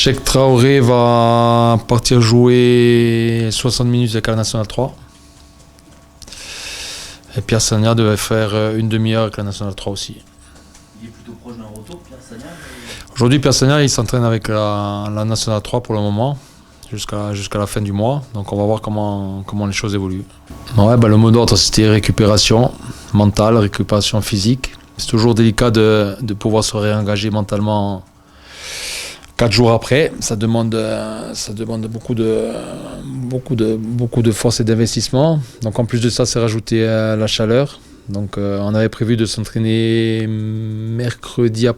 Cheikh Traoré va partir jouer 60 minutes avec la Nationale 3. Et Pierre Sagna devait faire une demi-heure avec la Nationale 3 aussi. Il est plutôt proche d'un retour, Pierre Sagna. Aujourd'hui, Pierre Sagna, il s'entraîne avec la Nationale 3 pour le moment, jusqu'à la fin du mois. Donc on va voir comment les choses évoluent. Ouais, le mot d'ordre, c'était récupération mentale, récupération physique. C'est toujours délicat de pouvoir se réengager mentalement 4 jours après. Ça demande beaucoup de force et d'investissement. Donc en plus de ça, c'est rajouté la chaleur. Donc on avait prévu de s'entraîner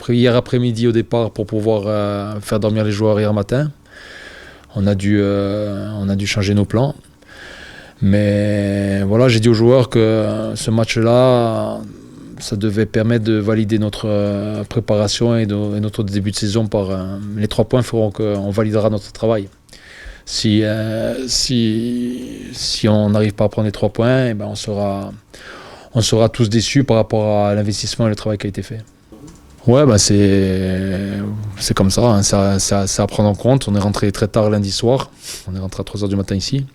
hier après-midi au départ pour pouvoir faire dormir les joueurs hier matin. On a dû changer nos plans. Mais voilà, j'ai dit aux joueurs que ce match-là, ça devait permettre de valider notre préparation et notre début de saison par les 3 points feront qu'on validera notre travail. Si on n'arrive pas à prendre les 3 points, eh ben on sera tous déçus par rapport à l'investissement et le travail qui a été fait. Ouais, c'est comme ça, hein. C'est à prendre en compte. On est rentré très tard lundi soir, on est rentré à 3h du matin ici.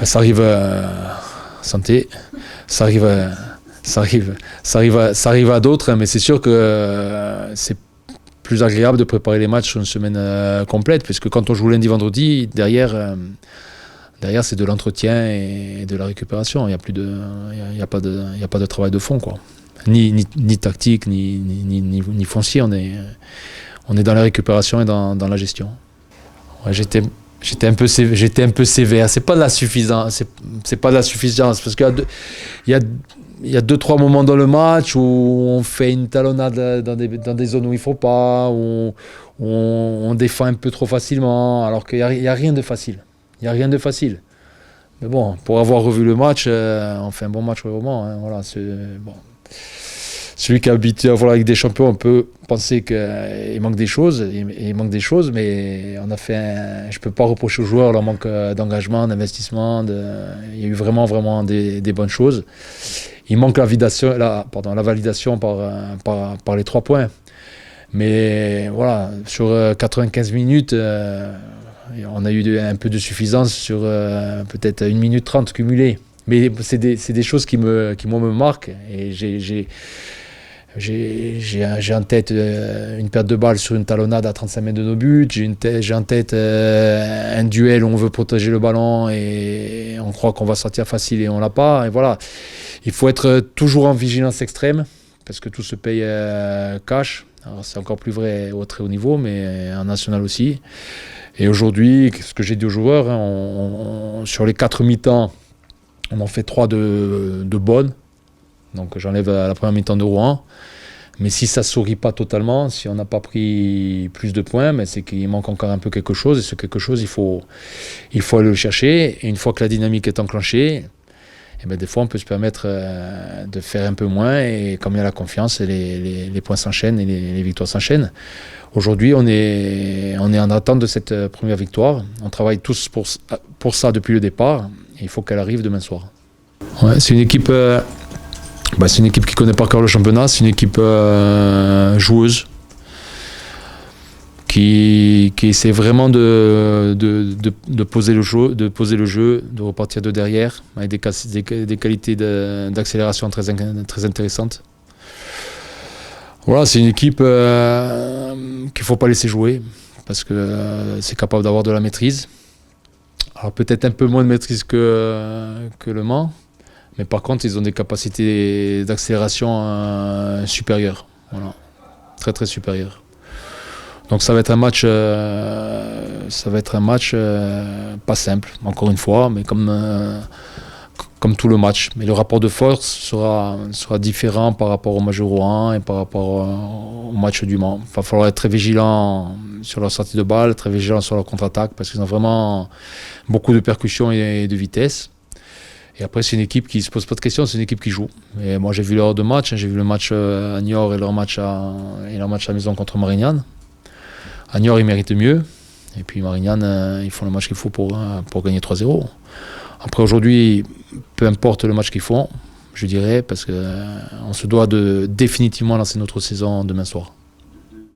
Ça arrive santé, ça arrive à d'autres, hein, mais c'est sûr que c'est plus agréable de préparer les matchs sur une semaine complète, puisque quand on joue lundi, vendredi, derrière c'est de l'entretien et de la récupération. Il n'y a pas de travail de fond, quoi. Ni tactique, ni foncier. On est dans la récupération et dans la gestion. Ouais, J'étais un peu sévère. C'est pas de la suffisance. C'est pas de la suffisance parce qu'il y a 2-3 moments dans le match où on fait une talonnade dans des zones où il faut pas, où on défend un peu trop facilement, alors qu'il y a rien de facile. Il y a rien de facile. Mais bon, pour avoir revu le match, on fait un bon match vraiment. Hein, voilà, bon. Celui qui est habitué à voir la Ligue des Champions, on peut penser qu'il manque des choses, mais on a fait je peux pas reprocher aux joueurs leur manque d'engagement, d'investissement. Il y a eu vraiment des bonnes choses. Il manque la validation par les 3 points. Mais voilà, sur 95 minutes, on a eu un peu de suffisance sur peut-être 1 minute 30 cumulée. Mais c'est des choses qui me marquent. Et j'ai en tête une perte de balle sur une talonnade à 35 mètres de nos buts. J'ai en tête un duel où on veut protéger le ballon et on croit qu'on va sortir facile et on l'a pas. Et voilà, il faut être toujours en vigilance extrême parce que tout se paye cash. Alors c'est encore plus vrai au très haut niveau, mais en national aussi. Et aujourd'hui, ce que j'ai dit aux joueurs, hein, sur les 4 mi-temps, on en fait 3 de bonnes. Donc j'enlève la première mi-temps de Rouen. Mais si ça ne sourit pas totalement, si on n'a pas pris plus de points, mais c'est qu'il manque encore un peu quelque chose. Et ce quelque chose, il faut aller le chercher. Et une fois que la dynamique est enclenchée, et bien des fois on peut se permettre de faire un peu moins. Et comme il y a la confiance, les points s'enchaînent et les victoires s'enchaînent. Aujourd'hui, on est en attente de cette première victoire. On travaille tous pour ça depuis le départ. Et il faut qu'elle arrive demain soir. Ouais, c'est une équipe... c'est une équipe qui connaît par cœur le championnat, c'est une équipe joueuse qui essaie vraiment de poser le jeu, de repartir de derrière avec des qualités d'accélération très intéressantes. Voilà, c'est une équipe qu'il ne faut pas laisser jouer parce que c'est capable d'avoir de la maîtrise. Alors peut-être un peu moins de maîtrise que Le Mans. Mais par contre, ils ont des capacités d'accélération supérieures. Voilà. Très très supérieures. Donc ça va être un match pas simple, encore une fois, mais comme tout le match. Mais le rapport de force sera différent par rapport au match de Rouen et par rapport au match du Mans. Il va falloir être très vigilant sur leur sortie de balle, très vigilant sur leur contre-attaque, parce qu'ils ont vraiment beaucoup de percussions et de vitesse. Et après, c'est une équipe qui ne se pose pas de questions, c'est une équipe qui joue. Et moi, j'ai vu leurs 2 matchs. J'ai vu le match à Niort et leur match à la maison contre Marignane. À Niort, ils méritent mieux. Et puis Marignane, ils font le match qu'il faut pour gagner 3-0. Après, aujourd'hui, peu importe le match qu'ils font, je dirais, parce qu'on se doit de définitivement lancer notre saison demain soir.